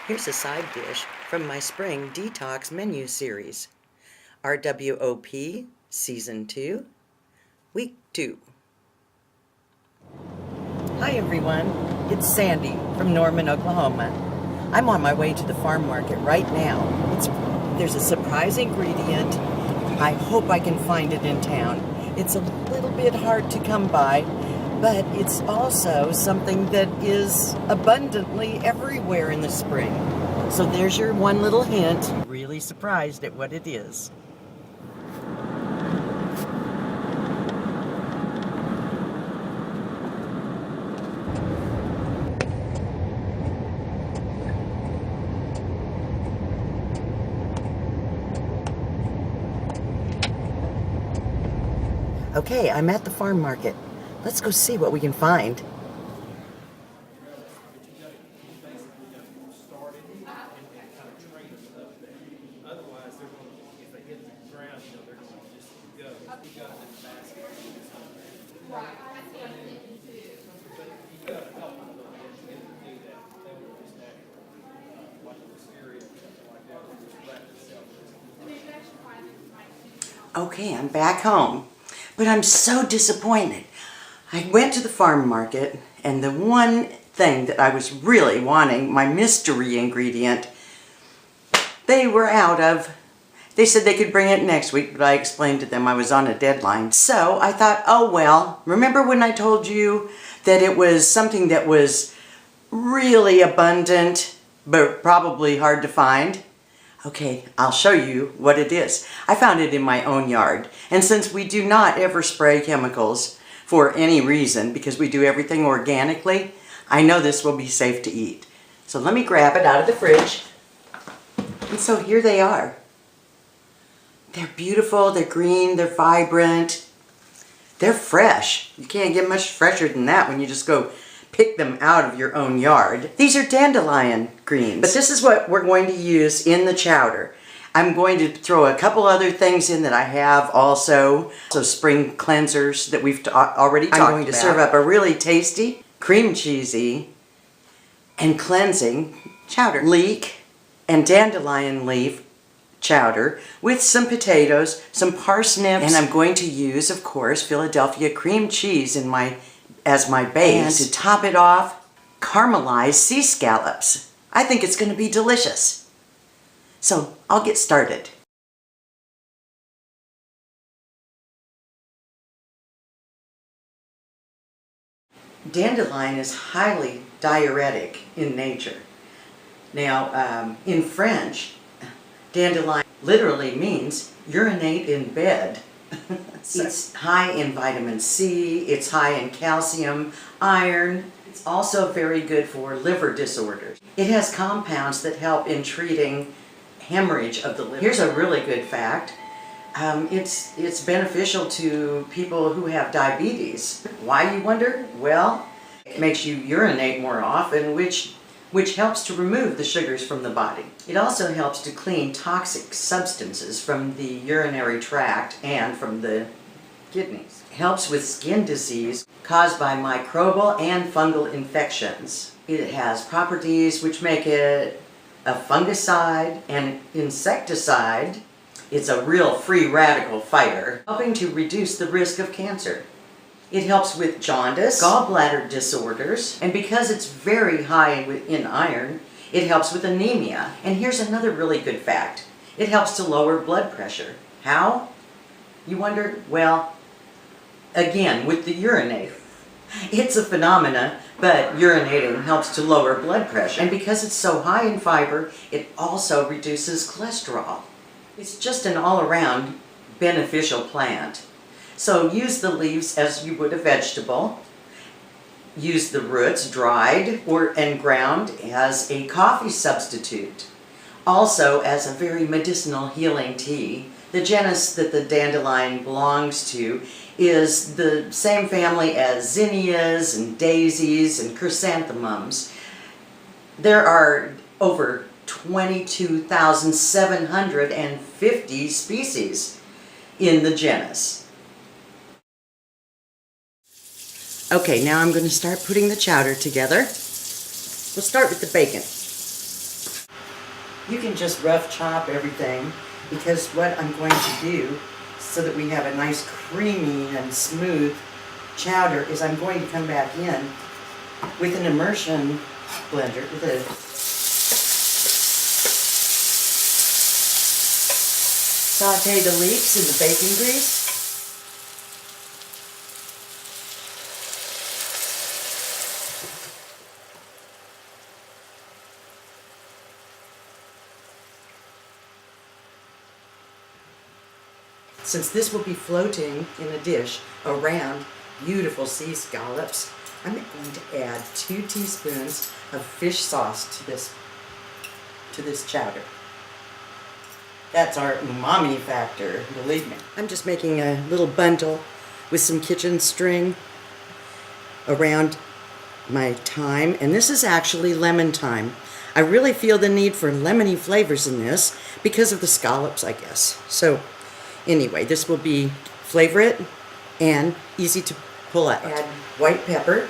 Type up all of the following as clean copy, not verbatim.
Here's a side dish from my Spring Detox Menu Series. RWOP Season 2, Week 2. Hi everyone, it's Sandy from Norman, Oklahoma. I'm on my way to the farm market right now. There's a surprise ingredient. I hope I can find it in town. It's a little bit hard to come by, but it's also something that is abundantly everywhere in the spring. So there's your one little hint. Really surprised at what it is. Okay, I'm at the farm market. Let's go see what we can find. Okay, I'm back home, but I'm so disappointed. I went to the farm market, and the one thing that I was really wanting, my mystery ingredient, they were out of. They said they could bring it next week, but I explained to them I was on a deadline. So I thought, oh well, remember when I told you that it was something that was really abundant, but probably hard to find? Okay, I'll show you what it is. I found it in my own yard, and since we do not ever spray chemicals for any reason, because we do everything organically, I know this will be safe to eat. So let me grab it out of the fridge. And so here they are. They're beautiful, they're green, they're vibrant, they're fresh. You can't get much fresher than that when you just go pick them out of your own yard. These are dandelion greens, but this is what we're going to use in the chowder. I'm going to throw a couple other things in that I have also. So spring cleansers that we've already talked about. I'm going to serve up a really tasty, cream cheesy, and cleansing chowder. Leek and dandelion leaf chowder with some potatoes, some parsnips, and I'm going to use, of course, Philadelphia cream cheese as my base. And to top it off, caramelized sea scallops. I think it's going to be delicious. So I'll get started. Dandelion is highly diuretic in nature. Now, in French, dandelion literally means urinate in bed. It's high in vitamin C, it's high in calcium, iron. It's also very good for liver disorders. It has compounds that help in treating hemorrhage of the liver. Here's a really good fact. It's beneficial to people who have diabetes. Why, you wonder? Well, it makes you urinate more often, which helps to remove the sugars from the body. It also helps to clean toxic substances from the urinary tract and from the kidneys. It helps with skin disease caused by microbial and fungal infections. It has properties which make it a fungicide and insecticide. It's a real free radical fighter, helping to reduce the risk of cancer. It helps with jaundice, gallbladder disorders, and because it's very high in iron, it helps with anemia. And here's another really good fact. It helps to lower blood pressure. How? You wonder? Well, again, with the urinate. It's a phenomena, but urinating helps to lower blood pressure. And because it's so high in fiber, it also reduces cholesterol. It's just an all-around beneficial plant. So use the leaves as you would a vegetable. Use the roots dried and ground as a coffee substitute. Also as a very medicinal healing tea. The genus that the dandelion belongs to is the same family as zinnias and daisies and chrysanthemums. There are over 22,750 species in the genus. Okay, now I'm going to start putting the chowder together. We'll start with the bacon. You can just rough chop everything, because what I'm going to do so that we have a nice creamy and smooth chowder is I'm going to come back in with an immersion blender, with a saute the leeks in the bacon grease. Since this will be floating in a dish around beautiful sea scallops, I'm going to add 2 teaspoons of fish sauce to this chowder. That's our umami factor, believe me. I'm just making a little bundle with some kitchen string around my thyme, and this is actually lemon thyme. I really feel the need for lemony flavors in this because of the scallops, I guess. So anyway, this will be flavor it and easy to pull out. Add white pepper.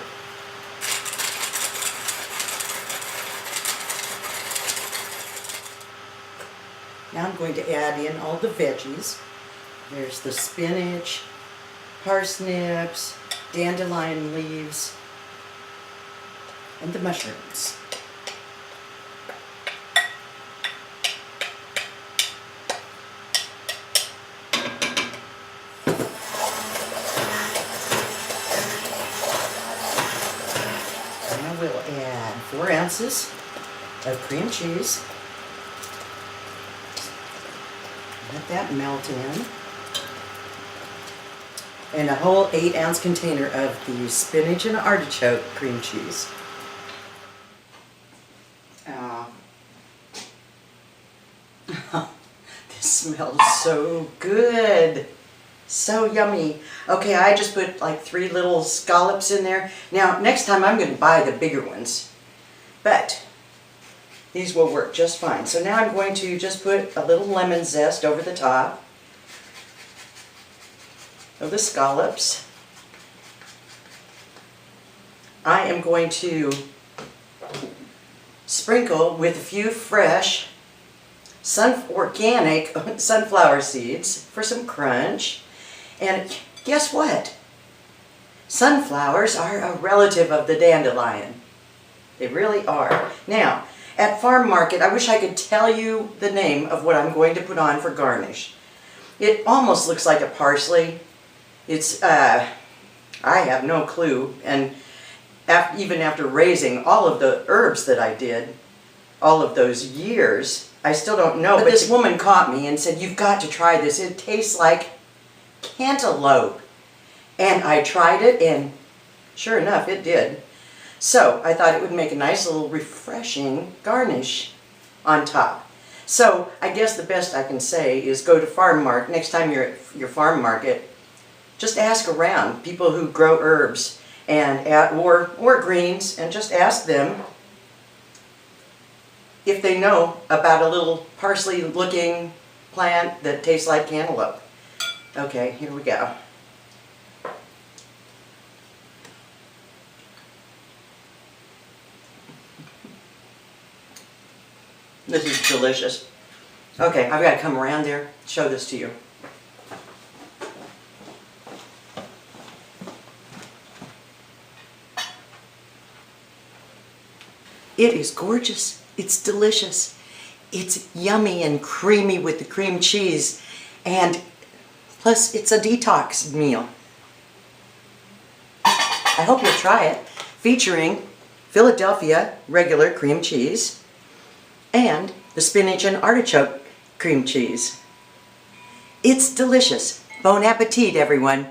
Now I'm going to add in all the veggies. There's the spinach, parsnips, dandelion leaves, and the mushrooms. And we'll add 4 ounces of cream cheese. Let that melt in. And a whole 8-ounce container of the spinach and artichoke cream cheese. This smells so good. So yummy. Okay, I just put like 3 little scallops in there. Now, next time I'm going to buy the bigger ones. But these will work just fine. So now I'm going to just put a little lemon zest over the top of the scallops. I am going to sprinkle with a few fresh organic sunflower seeds for some crunch. And guess what? Sunflowers are a relative of the dandelion. They really are. Now, at Farm Market, I wish I could tell you the name of what I'm going to put on for garnish. It almost looks like a parsley. It's, I have no clue. And even after raising all of the herbs that I did, all of those years, I still don't know. But this woman caught me and said, "You've got to try this. It tastes like cantaloupe." And I tried it, and sure enough, it did. So I thought it would make a nice little refreshing garnish on top. So I guess the best I can say is go to Farm Market. Next time you're at your farm market, just ask around people who grow herbs and or greens, and just ask them if they know about a little parsley-looking plant that tastes like cantaloupe. Okay, here we go. This is delicious. Okay, I've got to come around there, show this to you. It is gorgeous. It's delicious. It's yummy and creamy with the cream cheese, and plus it's a detox meal. I hope you'll try it. Featuring Philadelphia regular cream cheese and the spinach and artichoke cream cheese. It's delicious. Bon appetit, everyone.